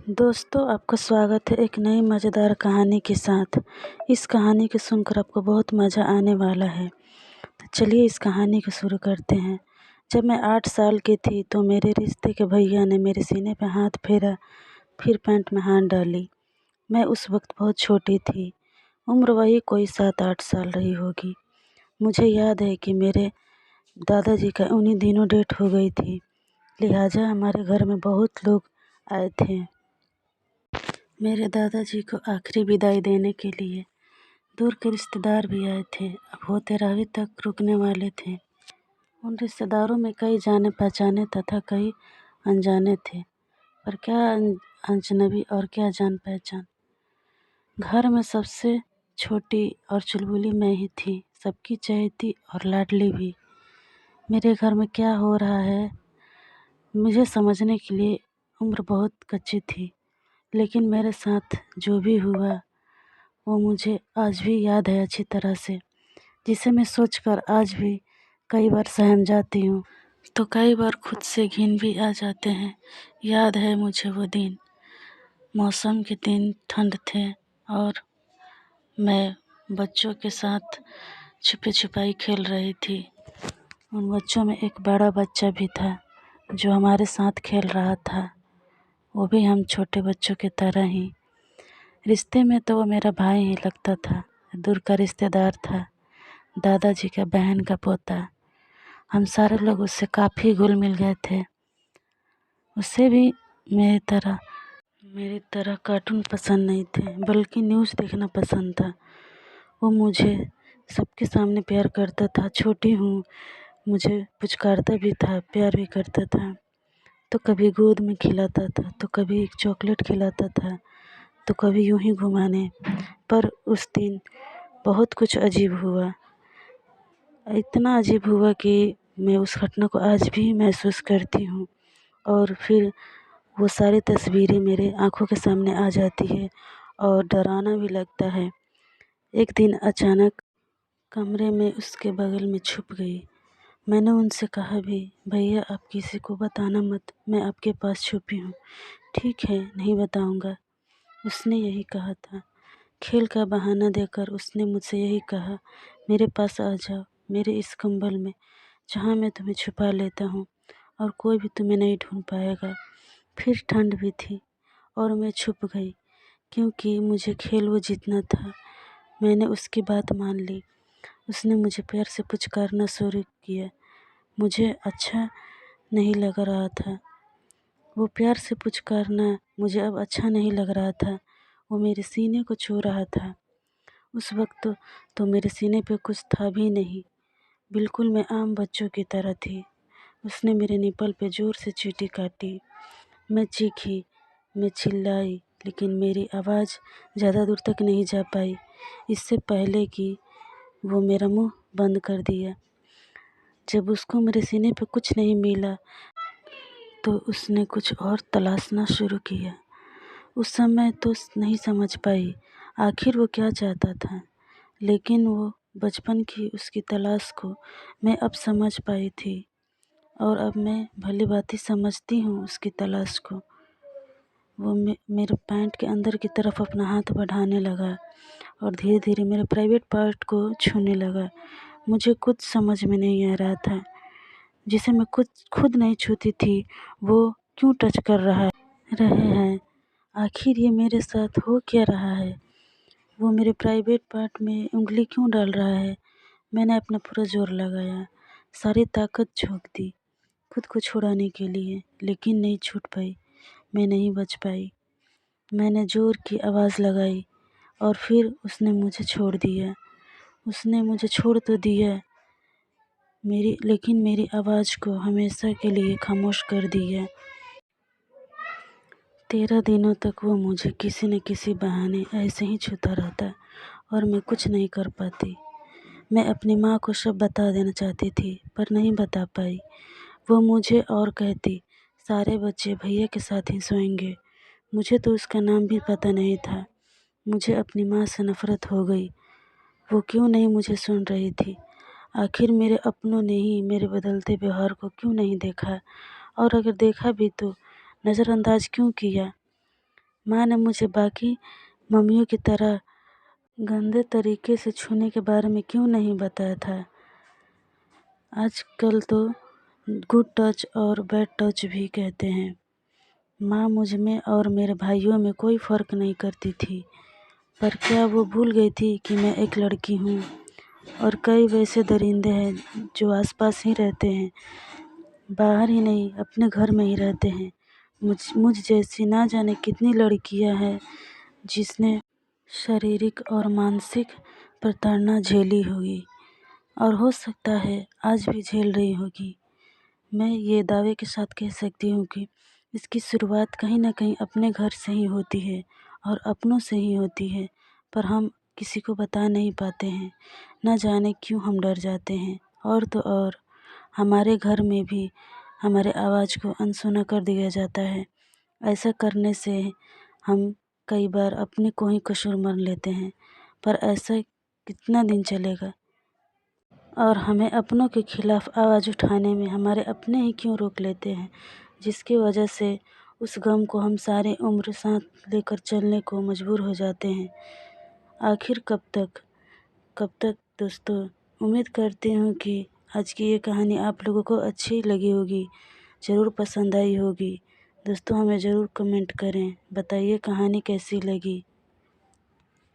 दोस्तों, आपका स्वागत है एक नई मज़ेदार कहानी के साथ। इस कहानी को सुनकर आपको बहुत मज़ा आने वाला है। तो चलिए इस कहानी को शुरू करते हैं। जब मैं 8 साल की थी तो मेरे रिश्ते के भैया ने मेरे सीने पर हाथ फेरा, फिर पैंट में हाथ डाली। मैं उस वक्त बहुत छोटी थी, उम्र वही कोई 7-8 साल रही होगी। मुझे याद है कि मेरे दादाजी का उन्हीं दिनों डेथ हो गई थी, लिहाजा हमारे घर में बहुत लोग आए थे मेरे दादाजी को आखिरी विदाई देने के लिए। दूर के रिश्तेदार भी आए थे, अब वो 13वीं तक रुकने वाले थे। उन रिश्तेदारों में कई जाने पहचाने तथा कई अनजाने थे, पर क्या अजनबी और क्या जान पहचान। घर में सबसे छोटी और चुलबुली मैं ही थी, सबकी चहेती और लाडली भी। मेरे घर में क्या हो रहा है मुझे समझने के लिए उम्र बहुत कच्ची थी, लेकिन मेरे साथ जो भी हुआ वो मुझे आज भी याद है अच्छी तरह से, जिसे मैं सोचकर आज भी कई बार सहम जाती हूँ तो कई बार खुद से घिन भी आ जाते हैं। याद है मुझे वो दिन, मौसम के दिन ठंड थे और मैं बच्चों के साथ छुपे छुपाई खेल रही थी। उन बच्चों में एक बड़ा बच्चा भी था जो हमारे साथ खेल रहा था, वो भी हम छोटे बच्चों की तरह ही। रिश्ते में तो वो मेरा भाई ही लगता था, दूर का रिश्तेदार था, दादाजी का बहन का पोता। हम सारे लोग उससे काफ़ी घुल मिल गए थे। उसे भी मेरी तरह कार्टून पसंद नहीं थे, बल्कि न्यूज़ देखना पसंद था। वो मुझे सबके सामने प्यार करता था, छोटी हूँ, मुझे पुचकारता भी था, प्यार भी करता था। तो कभी गोद में खिलाता था, तो कभी एक चॉकलेट खिलाता था, तो कभी यूं ही घुमाने। पर उस दिन बहुत कुछ अजीब हुआ, इतना अजीब हुआ कि मैं उस घटना को आज भी महसूस करती हूँ और फिर वो सारी तस्वीरें मेरे आँखों के सामने आ जाती है और डरावना भी लगता है। एक दिन अचानक कमरे में उसके बगल में छुप गई। मैंने उनसे कहा भी, भैया आप किसी को बताना मत, मैं आपके पास छुपी हूँ। ठीक है, नहीं बताऊँगा, उसने यही कहा था। खेल का बहाना देकर उसने मुझसे यही कहा, मेरे पास आ जाओ, मेरे इस कंबल में, जहाँ मैं तुम्हें छुपा लेता हूँ और कोई भी तुम्हें नहीं ढूंढ पाएगा। फिर ठंड भी थी और मैं छुप गई, क्योंकि मुझे खेल वो जीतना था। मैंने उसकी बात मान ली। उसने मुझे प्यार से पुचकारना शुरू किया। मुझे अच्छा नहीं लग रहा था, वो प्यार से पुचकारना मुझे अब अच्छा नहीं लग रहा था। वो मेरे सीने को छू रहा था। उस वक्त तो मेरे सीने पे कुछ था भी नहीं, बिल्कुल मैं आम बच्चों की तरह थी। उसने मेरे निपल पे ज़ोर से चींटी काटी। मैं चीखी, मैं चिल्लाई, लेकिन मेरी आवाज़ ज़्यादा दूर तक नहीं जा पाई, इससे पहले कि वो मेरा मुंह बंद कर दिया। जब उसको मेरे सीने पे कुछ नहीं मिला तो उसने कुछ और तलाशना शुरू किया। उस समय तो नहीं समझ पाई आखिर वो क्या चाहता था, लेकिन वो बचपन की उसकी तलाश को मैं अब समझ पाई थी और अब मैं भली भांति समझती हूँ उसकी तलाश को। वो मेरे पैंट के अंदर की तरफ अपना हाथ बढ़ाने लगा और धीरे धीरे मेरे प्राइवेट पार्ट को छूने लगा। मुझे कुछ समझ में नहीं आ रहा था, जिसे मैं खुद नहीं छूती थी वो क्यों टच कर रहे हैं। आखिर ये मेरे साथ हो क्या रहा है? वो मेरे प्राइवेट पार्ट में उंगली क्यों डाल रहा है? मैंने अपना पूरा जोर लगाया, सारी ताकत झोंक दी खुद को छुड़ाने के लिए, लेकिन नहीं छूट पाई। मैं नहीं बच पाई। मैंने जोर की आवाज़ लगाई और फिर उसने मुझे छोड़ दिया। उसने मुझे छोड़ तो दिया लेकिन मेरी आवाज़ को हमेशा के लिए खामोश कर दिया। 13 दिनों तक वो मुझे किसी न किसी बहाने ऐसे ही छूता रहता और मैं कुछ नहीं कर पाती। मैं अपनी माँ को सब बता देना चाहती थी, पर नहीं बता पाई। वो मुझे और कहती, सारे बच्चे भैया के साथ ही सोएंगे। मुझे तो उसका नाम भी पता नहीं था। मुझे अपनी माँ से नफ़रत हो गई। वो क्यों नहीं मुझे सुन रही थी? आखिर मेरे अपनों ने ही मेरे बदलते व्यवहार को क्यों नहीं देखा, और अगर देखा भी तो नज़रअंदाज क्यों किया? माँ ने मुझे बाकी मम्मियों की तरह गंदे तरीके से छूने के बारे में क्यों नहीं बताया था। आजकल तो गुड टच और बैड टच भी कहते हैं। माँ मुझ में और मेरे भाइयों में कोई फ़र्क नहीं करती थी, पर क्या वो भूल गई थी कि मैं एक लड़की हूँ और कई वैसे दरिंदे हैं जो आसपास ही रहते हैं, बाहर ही नहीं अपने घर में ही रहते हैं। मुझ जैसी ना जाने कितनी लड़कियां हैं जिसने शारीरिक और मानसिक प्रताड़ना झेली होगी और हो सकता है आज भी झेल रही होगी। मैं ये दावे के साथ कह सकती हूँ कि इसकी शुरुआत कहीं ना कहीं अपने घर से ही होती है और अपनों से ही होती है, पर हम किसी को बता नहीं पाते हैं। ना जाने क्यों हम डर जाते हैं। और तो और हमारे घर में भी हमारे आवाज़ को अनसुना कर दिया जाता है। ऐसा करने से हम कई बार अपने को ही कसूर मान लेते हैं, पर ऐसा कितना दिन चलेगा। और हमें अपनों के खिलाफ़ आवाज़ उठाने में हमारे अपने ही क्यों रोक लेते हैं, जिसकी वजह से उस गम को हम सारी उम्र साथ लेकर चलने को मजबूर हो जाते हैं। आखिर कब तक दोस्तों। उम्मीद करती हूँ कि आज की ये कहानी आप लोगों को अच्छी लगी होगी, ज़रूर पसंद आई होगी। दोस्तों हमें ज़रूर कमेंट करें, बताइए कहानी कैसी लगी।